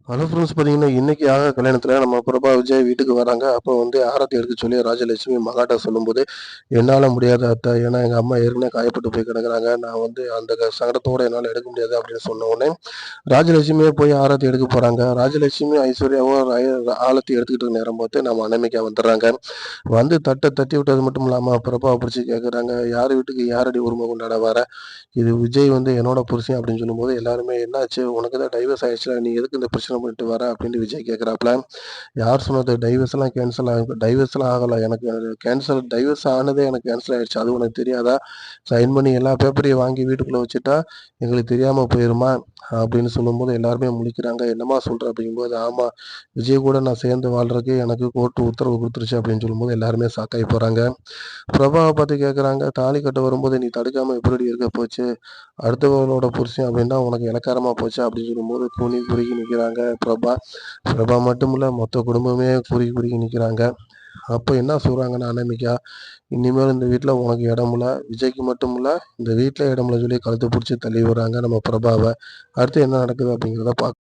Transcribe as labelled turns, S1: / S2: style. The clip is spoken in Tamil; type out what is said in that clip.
S1: ஹலோ ஃப்ரெண்ட்ஸ் பார்த்தீங்கன்னா, இன்னைக்கு கல்யாணத்தில நம்ம பிரபா விஜய் வீட்டுக்கு வராங்க. அப்போ வந்து ஆரத்தி எடுக்க சொல்லி ராஜலட்சுமி மகாட்ட சொல்லும்போது, "என்னால முடியாது அத்த. ஏன்னா எங்க அம்மா ஏற்கனவே காயப்பட்டு போய் கிடக்குறாங்க. நான் வந்து அந்த சங்கடத்தோட என்னால எடுக்க முடியாது." அப்படின்னு சொன்ன உடனே, ராஜலட்சுமியே போய் ஆரத்தி எடுக்க போறாங்க. ராஜலட்சுமி, ஐஸ்வர்யாவும் ஆரத்தி எடுத்துக்கிட்டு இருக்க நேரம் பார்த்து நம்ம அனாமிகா வந்துடுறாங்க. வந்து தட்டி விட்டது மட்டும் இல்லாம, பிரபாவ புடிச்சு கேட்குறாங்க, "யார் வீட்டுக்கு யாரடி உரிமை கொண்டாட வர? இது விஜய் வந்து என்னோட புருஷன்." அப்படின்னு சொல்லும்போது, எல்லாருமே "என்னாச்சு? உனக்கு தான் டைவர்ஸ் ஆயிடுச்சுல. நீ எதுக்கு இந்த பிரச்சனை பண்ணிட்டு வர?" அப்படின்னு விஜய் கேட்குறாப்புல. "யார் சொன்னது? டைவர்ஸ்லாம் ஆகல. எனக்கு டைவர்ஸ் ஆனதே எனக்கு கேன்சல் ஆயிடுச்சு. அது உனக்கு தெரியாதா? சைன் பண்ணி எல்லா பேப்பரையும் வாங்கி வீட்டுக்குள்ள வச்சுட்டா, எங்களுக்கு தெரியாம போயிருமா?" அப்படின்னு சொல்லும்போது எல்லாருமே முழிக்கிறாங்க. "என்னம்மா சொல்ற?" அப்படிங்கும்போது, "ஆமா, விஜய் கூட நான் சேர்ந்து வாழ்றதுக்கு எனக்கு கோர்ட் உத்தரவு குடுத்துருச்சு." அப்படின்னு சொல்லும்போது எல்லாருமே ஷாக் ஆயி போறாங்க. பிரபாவ பார்த்து கேட்குறாங்க, "தாலி கட்ட வரும்போது நீ தடுக்காம எப்படிடி இருக்க போச்சு? அடுத்தவங்களோட புருஷன் அப்படின்னா உனக்கு இளக்காரமா போச்சா?" அப்படின்னு சொல்லும்போது குறுகி நிக்கிறாங்க பிரபா. பிரபா மட்டும் இல்ல, மொத்த குடும்பமே குறுகி நிக்கிறாங்க. அப்ப என்ன சொல்றாங்கன்னா அனாமிகா, "இனிமேல் இந்த வீட்ல உனக்கு இடம் இல்ல. விஜய்க்கு மட்டும் இல்ல, இந்த வீட்ல இடம் இல்லன்னு" சொல்லி கழுத்த புடிச்சு தள்ளி விடுறாங்க நம்ம பிரபாவ. அடுத்து என்ன நடக்குது அப்படிங்கிறத